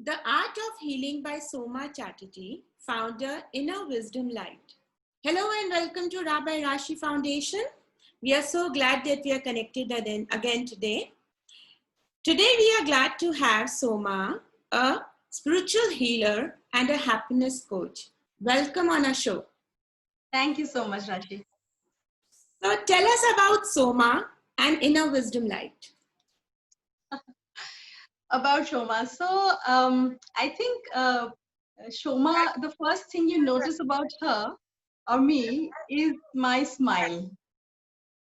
The Art of Healing by Soma Chatterjee, founder, Inner Wisdom Light. Hello and welcome to Rabbi Rashi Foundation. We are so glad that we are connected again today. Today we are glad to have Soma, a spiritual healer and a happiness coach. Welcome on our show. Thank you so much, Rashi. So tell us about Soma and Inner Wisdom Light. About Shoma. So I think Shoma, the first thing you notice about her or me is my smile.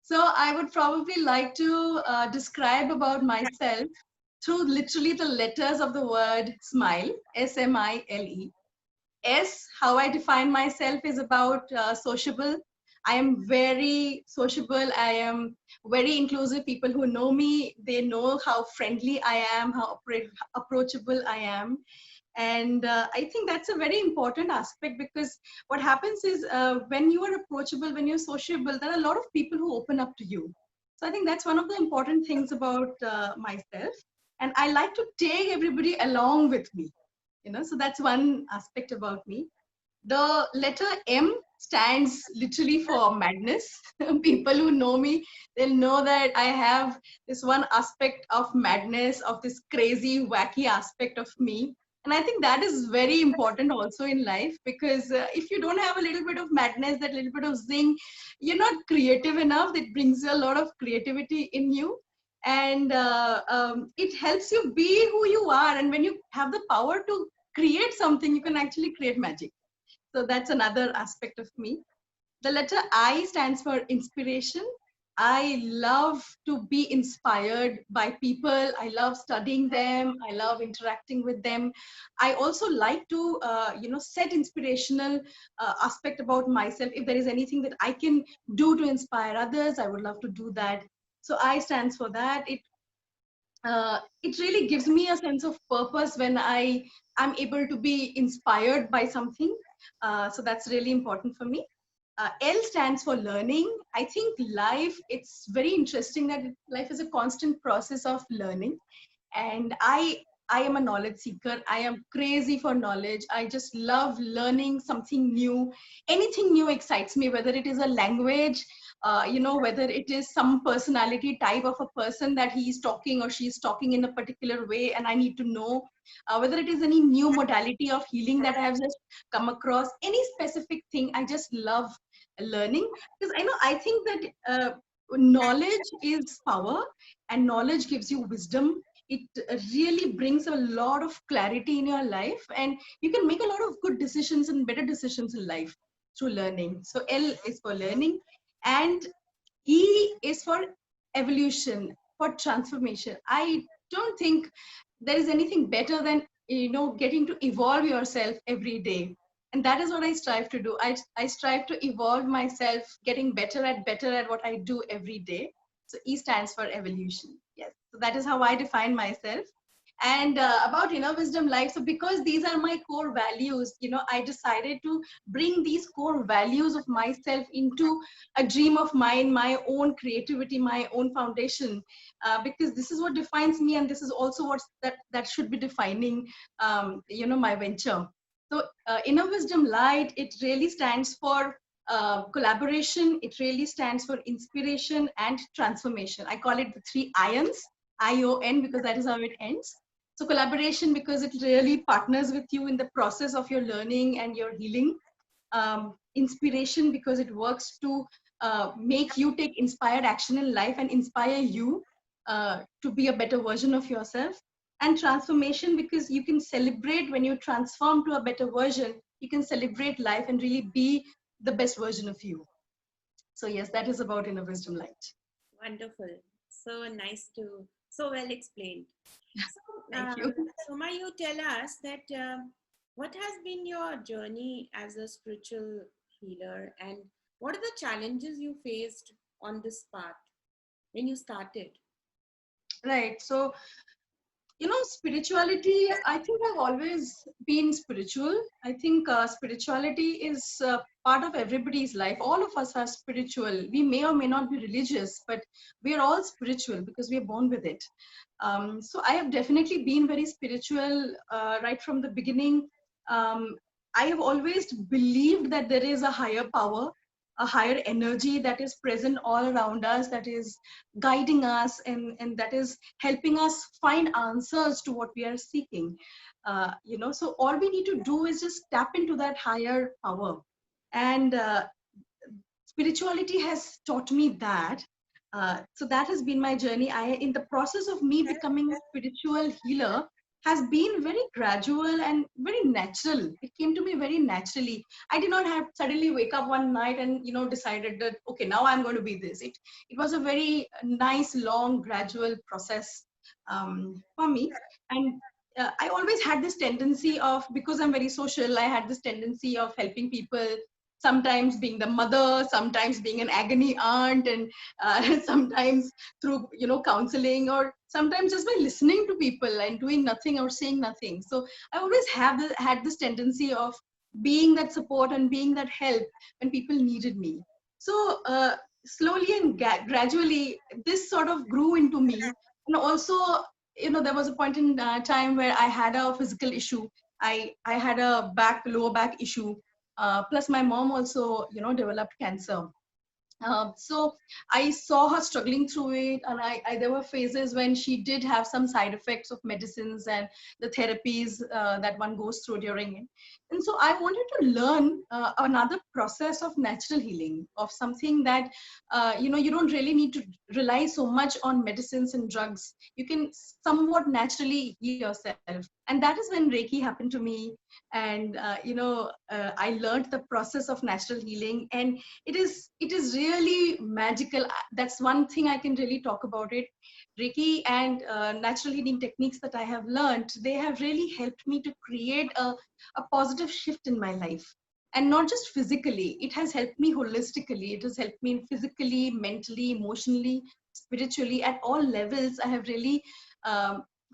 So I would probably like to describe about myself through literally the letters of the word smile, S-M-I-L-E. S, how I define myself is about sociable. I am very sociable. I am very inclusive. People who know me, they know how friendly I am, how approachable I am. And I think that's a very important aspect, because what happens is when you are approachable, when you're sociable, there are a lot of people who open up to you. So I think that's one of the important things about myself. And I like to take everybody along with me. So that's one aspect about me. The letter M stands literally for madness. People who know me, they'll know that I have this one aspect of madness, of this crazy, wacky aspect of me. And I think that is very important also in life, because if you don't have a little bit of madness, that little bit of zing, you're not creative enough. That brings a lot of creativity in you. And it helps you be who you are. And when you have the power to create something, you can actually create magic. So that's another aspect of me. The letter I stands for inspiration. I love to be inspired by people. I love studying them. I love interacting with them. I also like to, set inspirational aspect about myself. If there is anything that I can do to inspire others, I would love to do that. So I stands for that. It really gives me a sense of purpose when I am able to be inspired by something. So that's really important for me. L stands for learning. I think life, it's very interesting that life is a constant process of learning. And I am a knowledge seeker. I am crazy for knowledge. I just love learning something new. Anything new excites me, whether it is a language, whether it is some personality type of a person that he is talking or she is talking in a particular way, and I need to know whether it is any new modality of healing that I have just come across, any specific thing. I just love learning, because I think that knowledge is power, and knowledge gives you wisdom. It really brings a lot of clarity in your life, and you can make a lot of good decisions and better decisions in life through learning. So L is for learning, and E is for evolution, for transformation. I don't think there is anything better than getting to evolve yourself every day. And that is what I strive to do. I strive to evolve myself, getting better at what I do every day. So E stands for evolution. Yes. So that is how I define myself. And about inner wisdom life, so because these are my core values, I decided to bring these core values of myself into a dream of mine, my own creativity, my own foundation, because this is what defines me, and this is also what that should be defining my venture. So inner wisdom light, it really stands for collaboration. It really stands for inspiration and transformation. I call it the 3 ions, ION, because that is how it ends. So collaboration, because it really partners with you in the process of your learning and your healing. Inspiration, because it works to make you take inspired action in life and inspire you to be a better version of yourself. And transformation, because you can celebrate when you transform to a better version. You can celebrate life and really be the best version of you. So yes, that is about inner wisdom light. Wonderful. So nice so well explained. So, Thank you. Soma, you tell us that what has been your journey as a spiritual healer, and what are the challenges you faced on this path when you started? Right. So Spirituality, I think I've always been spiritual. I think spirituality is part of everybody's life. All of us are spiritual. We may or may not be religious, but we are all spiritual because we are born with it. So I have definitely been very spiritual right from the beginning. Um, I have always believed that there is a higher power, a higher energy that is present all around us, that is guiding us, and that is helping us find answers to what we are seeking. So all we need to do is just tap into that higher power. And spirituality has taught me that. So that has been my journey. In the process of me becoming a spiritual healer, has been very gradual and very natural. It came to me very naturally. I did not have suddenly wake up one night and decided that okay, now I'm going to be this. It was a very nice, long, gradual process for me. And I always had this tendency of, because I'm very social, I had this tendency of helping people, sometimes being the mother, sometimes being an agony aunt, and sometimes through counseling, or sometimes just by listening to people and doing nothing or saying nothing. So I always had this tendency of being that support and being that help when people needed me. So slowly and gradually this sort of grew into me. And also, there was a point in time where I had a physical issue. I had a lower back issue. Plus, my mom also, developed cancer. So I saw her struggling through it, and there were phases when she did have some side effects of medicines and the therapies that one goes through during it. And so I wanted to learn another process of natural healing, of something that you don't really need to rely so much on medicines and drugs. You can somewhat naturally heal yourself, and that is when Reiki happened to me. And I learned the process of natural healing, and it is really magical. That's one thing I can really talk about it. Reiki and natural healing techniques that I have learned, they have really helped me to create a positive shift in my life. And not just physically, it has helped me holistically. It has helped me physically, mentally, emotionally, spiritually. At all levels, I have really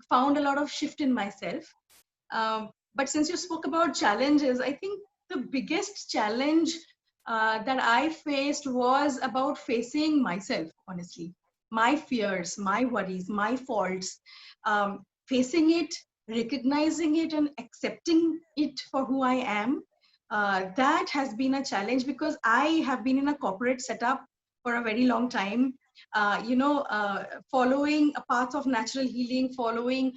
found a lot of shift in myself. But since you spoke about challenges, I think the biggest challenge that I faced was about facing myself, honestly. My fears, my worries, my faults, facing it, recognizing it, and accepting it for who I am. That has been a challenge because I have been in a corporate setup for a very long time. Following a path of natural healing, following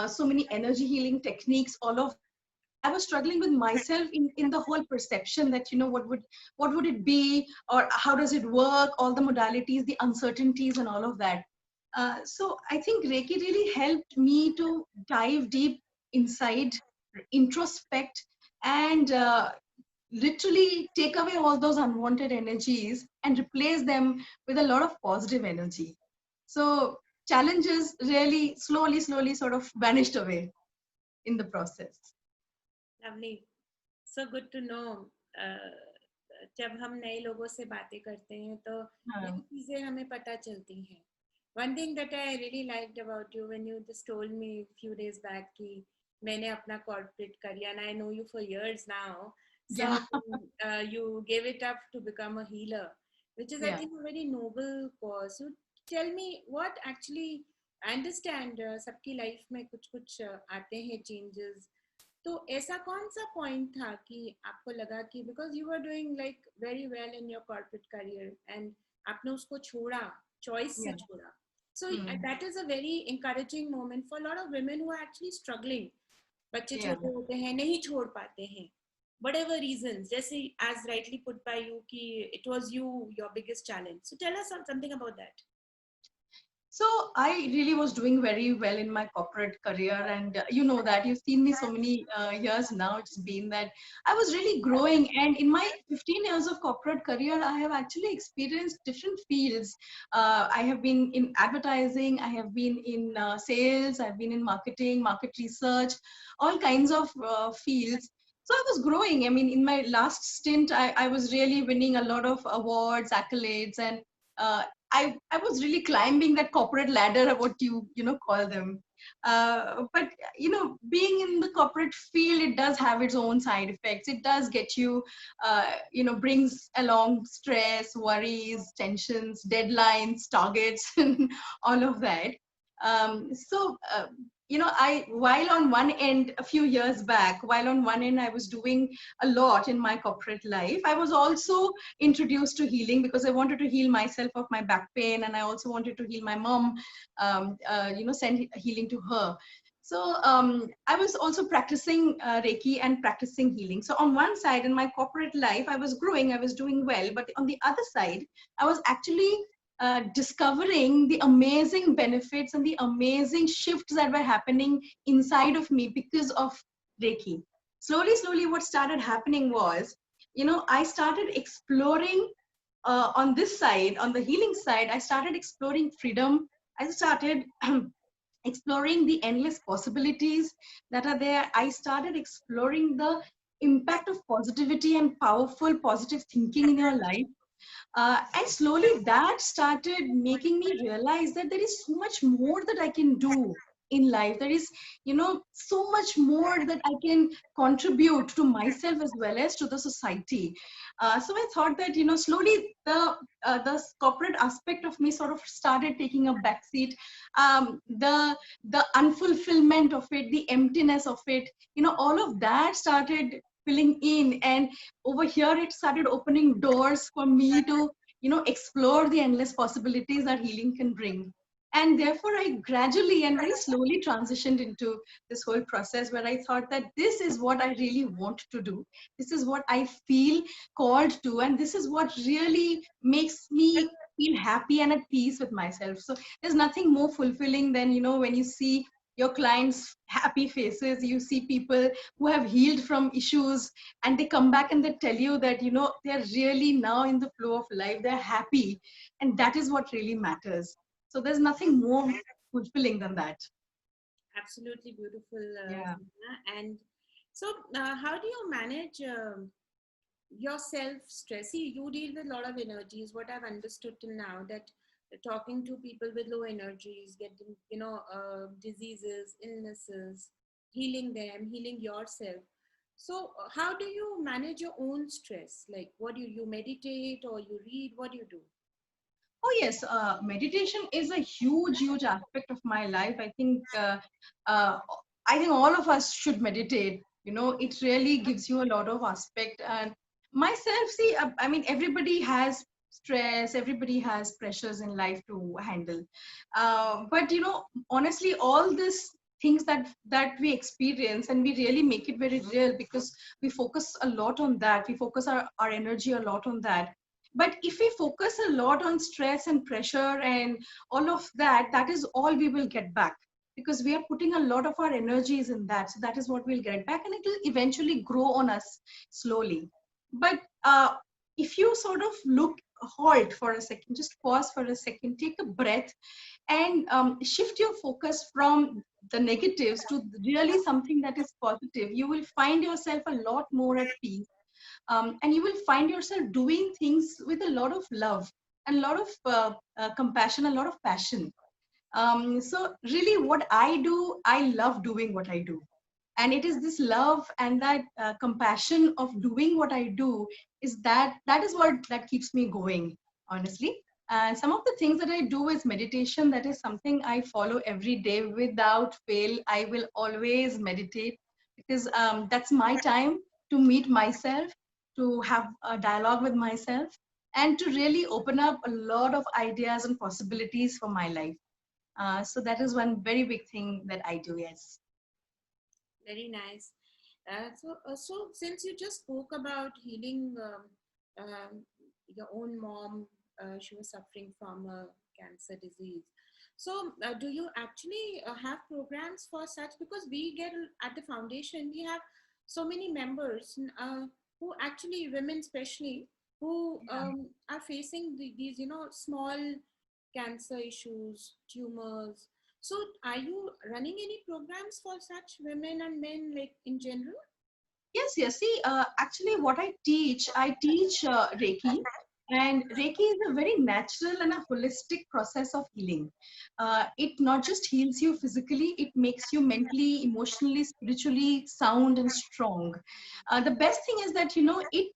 so many energy healing techniques, all of that. I was struggling with myself in the whole perception that, what would it be, or how does it work, all the modalities, the uncertainties, and all of that. So I think Reiki really helped me to dive deep inside, introspect, and literally take away all those unwanted energies and replace them with a lot of positive energy. So challenges really slowly sort of vanished away in the process. Lovely. So good to know. जब हम नए लोगों से बातें करते हैं तो नई चीजें हमें पता चलती हैं. One thing that I really liked about you when you just told me a few days back कि मैंने अपना corporate career, and I know you for years now, so you gave it up to become a healer, which is I think a very noble cause. So tell me what actually, I understand सबकी life में कुछ आते हैं changes. तो ऐसा कौन सा point था कि आपको लगा कि because you are doing like very well in your corporate career and आपने उसको छोड़ा, चॉइस से छोड़ा. So that is a very encouraging moment for lot of women who are actually struggling. बच्चे छोटे होते हैं, नहीं छोड़ पाते हैं, whatever reasons, जैसे as rightly put by you कि it was your biggest challenge. So tell us something about that. So I really was doing very well in my corporate career, and you know that you've seen me so many years now. It's been that I was really growing, and in my 15 years of corporate career, I have actually experienced different fields. I have been in advertising, I have been in sales, I've been in marketing, market research, all kinds of fields. So I was growing. I mean, in my last stint, I was really winning a lot of awards, accolades, and I was really climbing that corporate ladder, what you call them. But being in the corporate field, it does have its own side effects. It does get you, brings along stress, worries, tensions, deadlines, targets, and all of that. While on one end, a few years back, while on one end I was doing a lot in my corporate life, I was also introduced to healing because I wanted to heal myself of my back pain, and I also wanted to heal my mom, send healing to her. So I was also practicing Reiki and practicing healing. So on one side, in my corporate life, I was growing, I was doing well, but on the other side, I was actually discovering the amazing benefits and the amazing shifts that were happening inside of me because of Reiki. Slowly, what started happening was, I started exploring on this side, on the healing side, I started exploring freedom. I started exploring the endless possibilities that are there. I started exploring the impact of positivity and powerful positive thinking in your life. And slowly that started making me realize that there is so much more that I can do in life. There is, so much more that I can contribute to myself as well as to the society. So I thought that, slowly the corporate aspect of me sort of started taking a backseat. The unfulfillment of it, the emptiness of it, all of that started filling in, and over here it started opening doors for me to explore the endless possibilities that healing can bring. And therefore I gradually and very slowly transitioned into this whole process where I thought that this is what I really want to do, this is what I feel called to, and this is what really makes me feel happy and at peace with myself. So there's nothing more fulfilling than when you see your clients happy faces, you see people who have healed from issues, and they come back and they tell you that they're really now in the flow of life, they're happy, and that is what really matters. So there's nothing more fulfilling than that. Absolutely beautiful, Yeah. Khanna. And so, how do you manage your self-stress? See, you deal with a lot of energies. What I've understood till now, that talking to people with low energies, getting diseases, illnesses, healing them, healing yourself. So, how do you manage your own stress? Like, what do you meditate or you read? What do you do? Oh yes, meditation is a huge aspect of my life. Uh, I think all of us should meditate. It really gives you a lot of aspect. And myself, see, I mean, everybody has stress, everybody has pressures in life to handle. But honestly, all these things that we experience, and we really make it very real because we focus a lot on that. We focus our energy a lot on that. But if we focus a lot on stress and pressure and all of that, that is all we will get back, because we are putting a lot of our energies in that. So that is what we'll get back, and it will eventually grow on us slowly. But if you sort of halt for a second, just pause for a second, take a breath, and shift your focus from the negatives to really something that is positive, you will find yourself a lot more at peace, and you will find yourself doing things with a lot of love and a lot of compassion, a lot of passion. So really what I do, I love doing what I do, and it is this love and that compassion of doing what I do, that is what that keeps me going, honestly. And some of the things that I do is meditation. That is something I follow every day without fail. I will always meditate because that's my time to meet myself, to have a dialogue with myself, and to really open up a lot of ideas and possibilities for my life. So that is one very big thing that I do, yes. Very nice. So since you just spoke about healing your own mom, she was suffering from a cancer disease. So, do you actually have programs for such? Because we get at the foundation, we have so many members who actually, women especially, who are facing these, small cancer issues, tumors. So, are you running any programs for such women and men, like in general? Yes, yes. See, actually, what I teach Reiki. And Reiki is a very natural and a holistic process of healing. It not just heals you physically, it makes you mentally, emotionally, spiritually sound and strong. The best thing is that, it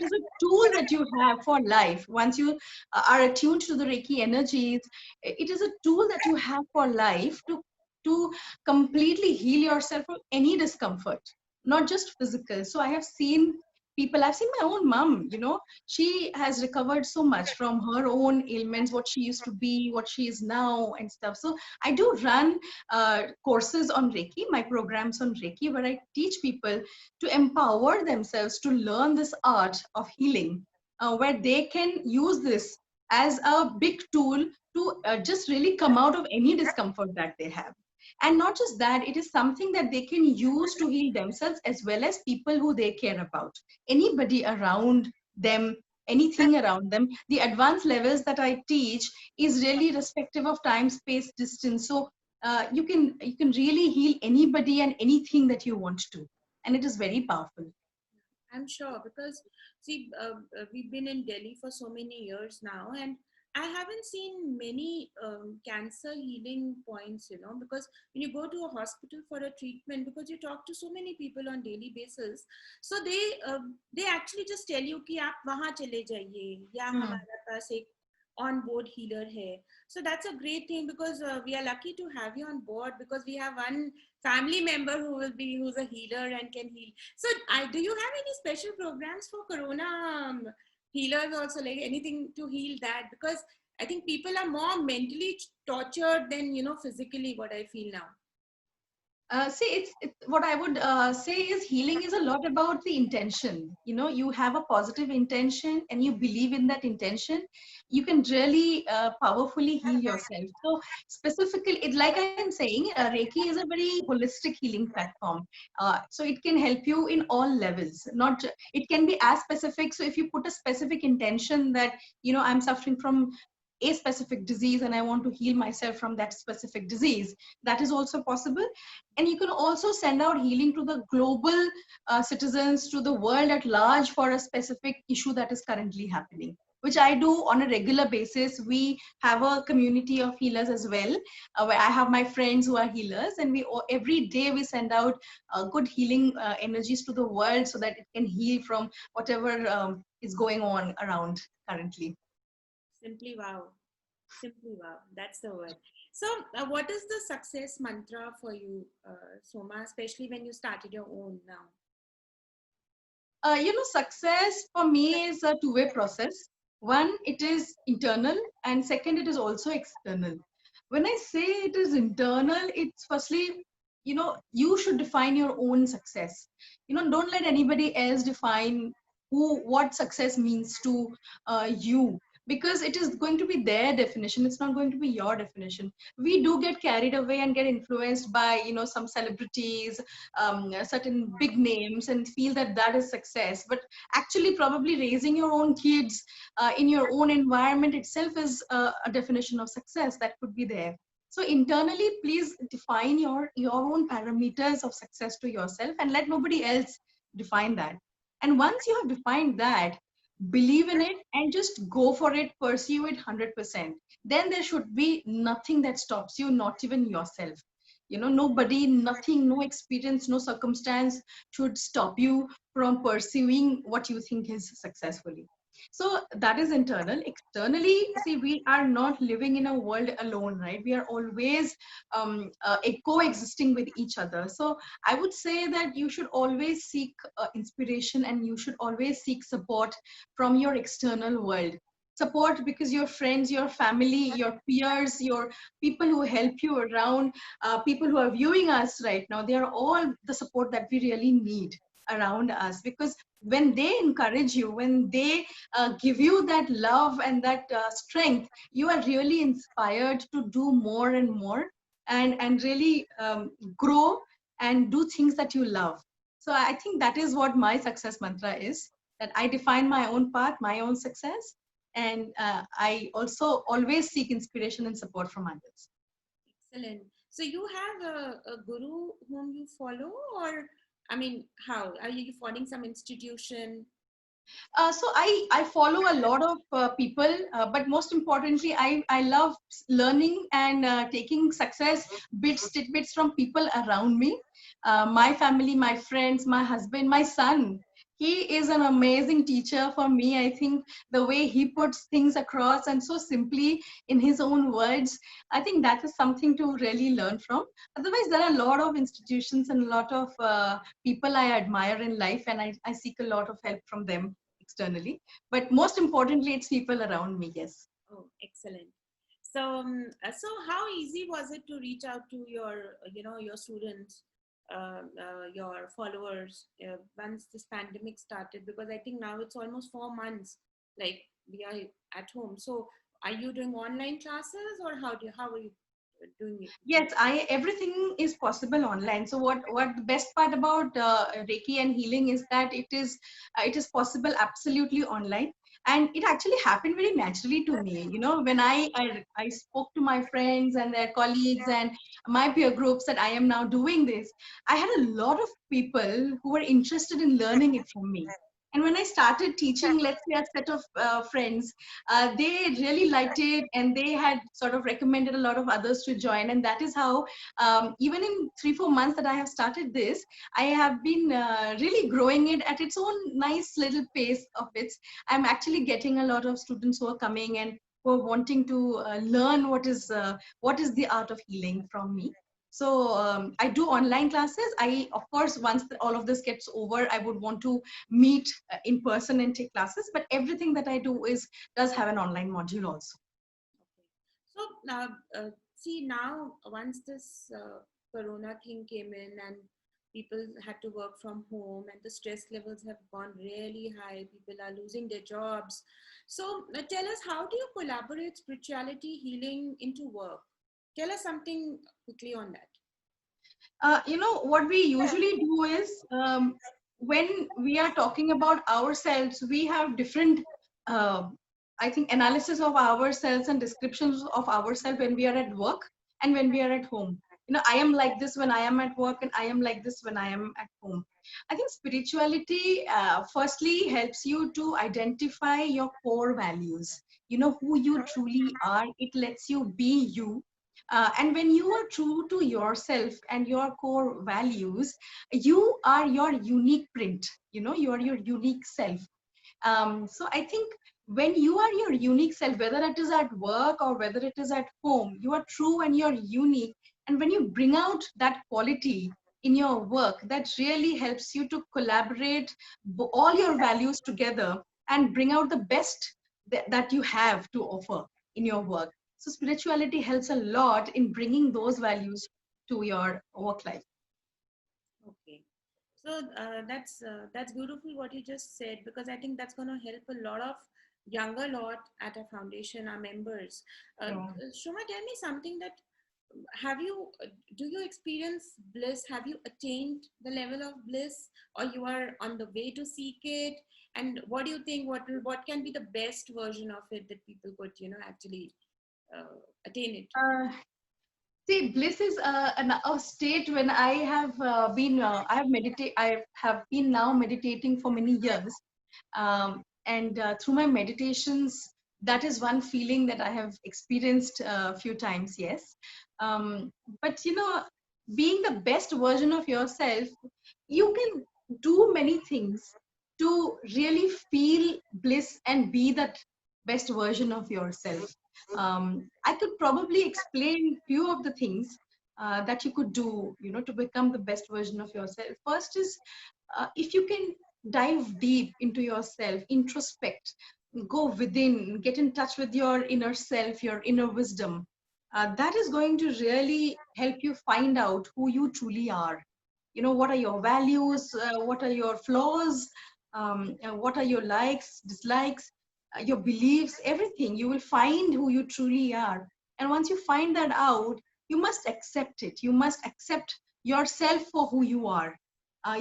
is a tool that you have for life. Once you are attuned to the Reiki energies, it is a tool that you have for life to completely heal yourself from any discomfort, not just physical. So I have seen people, I've seen my own mom, she has recovered so much from her own ailments, what she used to be, what she is now, and stuff. So I do run courses on Reiki, my programs on Reiki, where I teach people to empower themselves to learn this art of healing, where they can use this as a big tool to just really come out of any discomfort that they have. And not just that, it is something that they can use to heal themselves as well as people who they care about, anybody around them, anything around them. The advanced levels that I teach is really respective of time, space, distance. So you can really heal anybody and anything that you want to, and it is very powerful. I'm sure, because see, we've been in Delhi for so many years now, and I haven't seen many cancer healing points, because when you go to a hospital for a treatment, because you talk to so many people on daily basis, so they actually just tell you कि आप वहाँ चले जाइए या हमारे पास एक on board healer hai. So that's a great thing, because we are lucky to have you on board, because we have one family member who's a healer and can heal. So do you have any special programs for corona healers also, like anything to heal that? Because I think people are more mentally tortured than physically, what I feel now. See, it's what I would say is healing is a lot about the intention. You have a positive intention and you believe in that intention, you can really powerfully heal yourself. So specifically, like I'm saying, Reiki is a very holistic healing platform. So it can help you in all levels. It can be as specific. So if you put a specific intention that I'm suffering from a specific disease and I want to heal myself from that specific disease, that is also possible. And you can also send out healing to the global citizens, to the world at large, for a specific issue that is currently happening, which I do on a regular basis. We have a community of healers as well, where I have my friends who are healers, and every day we send out good healing energies to the world so that it can heal from whatever is going on around currently. Simply wow. Simply wow. That's the word. So, what is the success mantra for you, Soma, especially when you started your own now? Success for me is a two-way process. One, it is internal, and second, it is also external. When I say it is internal, it's firstly, you should define your own success. Don't let anybody else define what success means to you, because it is going to be their definition. It's not going to be your definition. We do get carried away and get influenced by some celebrities, certain big names, and feel that that is success. But actually, probably raising your own kids in your own environment itself is a definition of success that could be there. So internally, please define your own parameters of success to yourself and let nobody else define that. And once you have defined that, believe in it and just go for it, pursue it 100%. Then there should be nothing that stops you, not even yourself. Nobody, nothing, no experience, no circumstance should stop you from pursuing what you think is successfully. So that is internal. Externally, see, we are not living in a world alone, right? We are always coexisting with each other. So I would say that you should always seek inspiration, and you should always seek support from your external world. Support because your friends, your family, your peers, your people who help you around, people who are viewing us right now, they are all the support that we really need around us. Because when they encourage you, when they give you that love and that strength, you are really inspired to do more and more, and really grow and do things that you love. So I think that is what my success mantra is, that I define my own path, my own success, and I also always seek inspiration and support from others. Excellent. So you have a guru whom you follow, or I mean, how are you following some institution? So I follow a lot of people, but most importantly, I love learning and taking success bits, tidbits from people around me, my family, my friends, my husband, my son. He is an amazing teacher for me. I think the way he puts things across and so simply in his own words, I think that is something to really learn from. Otherwise, there are a lot of institutions and a lot of people I admire in life, and I seek a lot of help from them externally, but most importantly it's people around me. Yes. Oh, excellent. So, so how easy was it to reach out to your, your students, your followers, once this pandemic started? Because I think now it's almost 4 months, like we are at home. So, are you doing online classes, or how are you doing it? Yes, I everything is possible online. So what the best part about Reiki and healing is that it is possible absolutely online, and it actually happened very naturally to me. You know, when I spoke to my friends and their colleagues and my peer groups that I am now doing this, I had a lot of people who were interested in learning it from me. And when I started teaching, let's say a set of friends, they really liked it, and they had sort of recommended a lot of others to join. And that is how, even in 3 4 months that I have started this, I have been really growing it at its own nice little pace of its. I'm actually getting a lot of students who are coming and who are wanting to learn what is the art of healing from me. So I do online classes. I, of course, once all of this gets over, I would want to meet in person and take classes, but everything that I do is does have an online module also. Okay. So now, see, now once this corona thing came in and people had to work from home and the stress levels have gone really high, people are losing their jobs. So tell us, how do you collaborate spirituality healing into work? Tell us something quickly on that. You know, what we usually do is, when we are talking about ourselves, we have different, uh, I think, analysis of ourselves and descriptions of ourselves when we are at work and when we are at home. You know, I am like this when I am at work, and I am like this when I am at home. I think spirituality, firstly, helps you to identify your core values. You know who you truly are. It lets you be you, and when you are true to yourself and your core values, you are your unique print. You know, you are your unique self. So I think when you are your unique self, whether it is at work or whether it is at home, you are true and you're unique. And when you bring out that quality in your work, that really helps you to collaborate all your values together and bring out the best that you have to offer in your work. So spirituality helps a lot in bringing those values to your work life. Okay. So that's beautiful what you just said, because I think that's going to help a lot of younger lot at our foundation, our members. Yeah. Shoma, tell me something that have you do you experience bliss? Have you attained the level of bliss, or you are on the way to seek it? And what do you think? What can be the best version of it that people could actually attain it? See, bliss is a state when I have I have been now meditating for many years, and through my meditations, that is one feeling that I have experienced a few times. Yes, but you know, being the best version of yourself, you can do many things to really feel bliss and be that best version of yourself. I could probably explain few of the things that you could do, you know, to become the best version of yourself. First is, if you can dive deep into yourself, introspect, go within, get in touch with your inner self, your inner wisdom. That is going to really help you find out who you truly are. You know, what are your values, what are your flaws, what are your likes, dislikes, your beliefs, everything. You will find who you truly are. And once you find that out, you must accept it. You must accept yourself for who you are.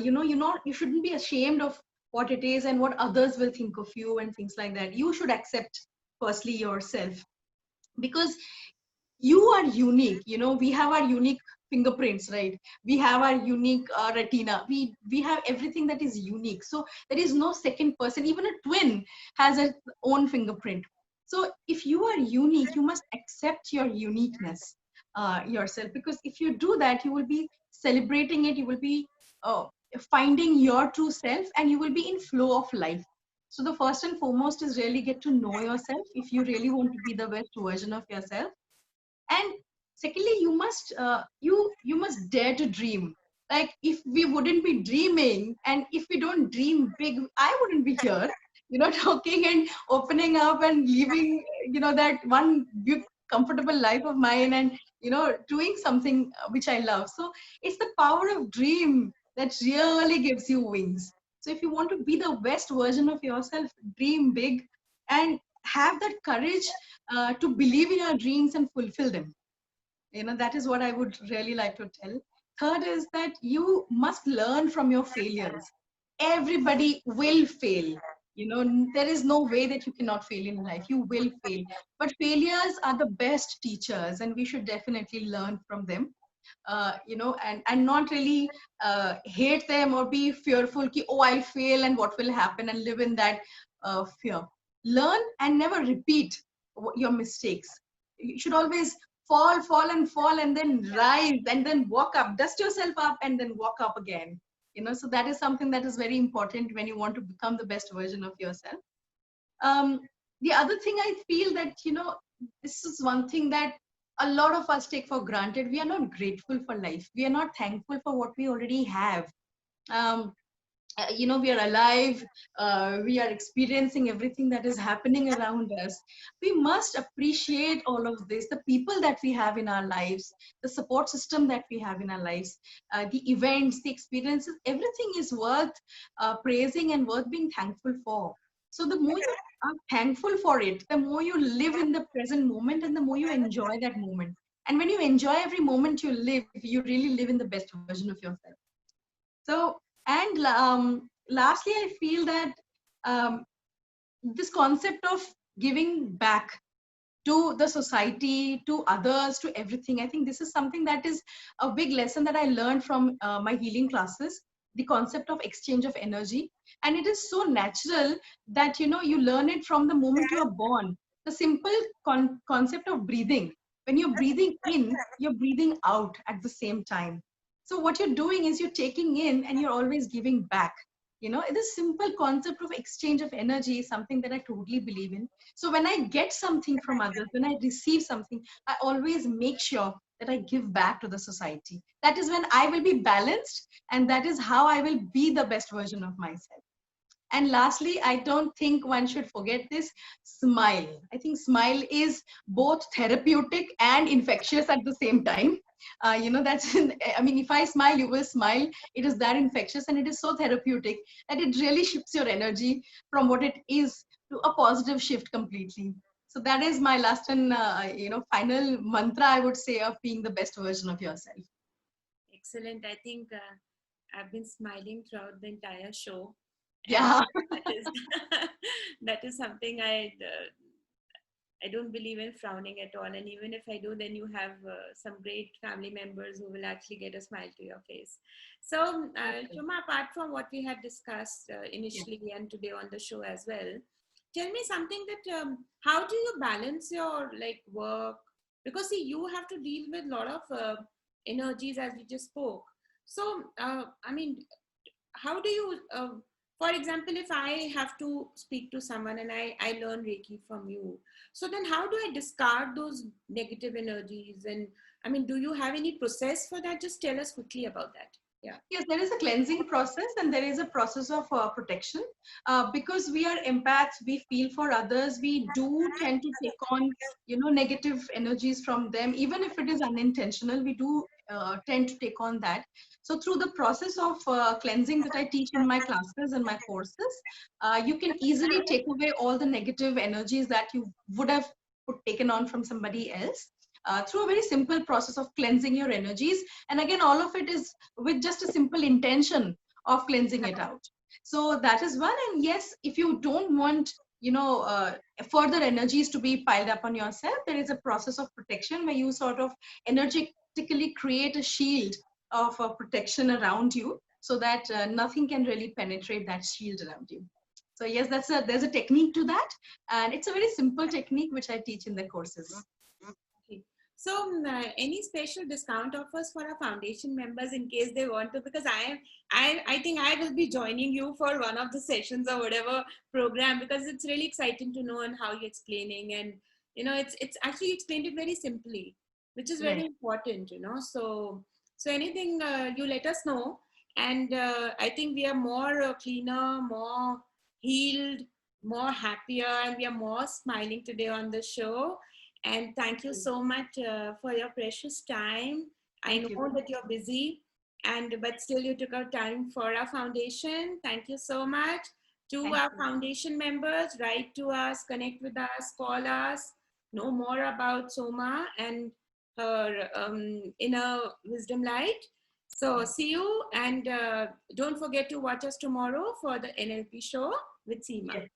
You know, you shouldn't be ashamed of what it is and what others will think of you and things like that. You should accept firstly yourself, because you are unique. You know, we have our unique fingerprints, right? We have our unique retina. We have everything that is unique. So there is no second person. Even a twin has its own fingerprint. So if you are unique, you must accept your uniqueness yourself, because if you do that, you will be celebrating it. You will be uh, finding your true self, and you will be in flow of life. So the first and foremost is really get to know yourself if you really want to be the best version of yourself. And secondly, you must dare to dream. Like, if we wouldn't be dreaming, and if we don't dream big, I wouldn't be here, talking and opening up and living, that one big comfortable life of mine, and doing something which I love. So it's the power of dream that really gives you wings. So if you want to be the best version of yourself, dream big, and have that courage to believe in your dreams and fulfill them. That is what I would really like to tell. Third is that you must learn from your failures. Everybody will fail. There is no way that you cannot fail in life. You will fail. But failures are the best teachers, and we should definitely learn from them. And not really hate them or be fearful ki, oh, I'll fail and what will happen, and live in that fear. Learn and never repeat your mistakes. You should always fall and fall, and then rise, and then walk up, dust yourself up, and then walk up again. So that is something that is very important when you want to become the best version of yourself. um, the other thing I feel that, this is one thing that a lot of us take for granted. We are not grateful for life. We are not thankful for what we already have. um, we are alive. We are experiencing everything that is happening around us. We must appreciate all of this, the people that we have in our lives, the support system that we have in our lives, the events, the experiences. Everything is worth praising and worth being thankful for. So the more you are thankful for it, the more you live in the present moment, and the more you enjoy that moment. And when you enjoy every moment you live, you really live in the best version of yourself. So, and lastly, I feel that um, this concept of giving back to the society, to others, to everything, I think this is something that is a big lesson that I learned from my healing classes. The concept of exchange of energy, and it is so natural that you learn it from the moment you are born. The simple concept of breathing. When you're breathing in, you're breathing out at the same time. So what you're doing is you're taking in and you're always giving back. This simple concept of exchange of energy is something that I totally believe in. So when I get something from others, when I receive something, I always make sure that I give back to the society. That is when I will be balanced, and that is how I will be the best version of myself. And lastly, I don't think one should forget this: smile. I think smile is both therapeutic and infectious at the same time. I mean, if I smile, you will smile. It is that infectious, and it is so therapeutic that it really shifts your energy from what it is to a positive shift completely. So that is my last and final mantra, I would say, of being the best version of yourself. Excellent. I think I've been smiling throughout the entire show. Yeah. That is that is something I don't believe in frowning at all. And even if I do, then you have some great family members who will actually get a smile to your face. So, Shoma, apart from what we had discussed initially and today on the show as well, tell me something that how do you balance your work? Because see, you have to deal with a lot of energies as we just spoke. So, I mean, how do you for example, if I have to speak to someone and I learn Reiki from you, so then how do I discard those negative energies? And I mean, do you have any process for that? Just tell us quickly about that. Yeah. Yes, there is a cleansing process, and there is a process of protection. Because we are empaths, we feel for others. We do tend to take on, negative energies from them, even if it is unintentional. We do tend to take on that. So through the process of cleansing that I teach in my classes and my courses, you can easily take away all the negative energies that you would have taken on from somebody else. Through a very simple process of cleansing your energies. And again, all of it is with just a simple intention of cleansing it out. So that is one. And yes, if you don't want, further energies to be piled up on yourself, there is a process of protection where you sort of practically create a shield of protection around you so that nothing can really penetrate that shield around you. So yes, there's a technique to that, and it's a very simple technique which I teach in the courses. Okay. So, any special discount offers for our foundation members in case they want to? Because I think I will be joining you for one of the sessions or whatever program, because it's really exciting to know and how you're explaining, and it's actually explained it very simply, which is very Right. important. So anything you let us know, and I think we are more cleaner, more healed, more happier, and we are more smiling today on the show. And thank you so much for your precious time. I Thank know you. that you're busy, but still you took out time for our foundation. Thank you so much. To Thank our you. foundation members, write to us, connect with us, call us, know more about Soma and her inner wisdom light. So see you, and don't forget to watch us tomorrow for the NLP show with Seema. Yes,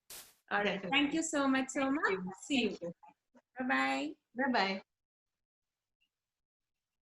All right. definitely. Thank you so much, Soma. Thank you. See you. Thank you. Bye-bye. Bye bye.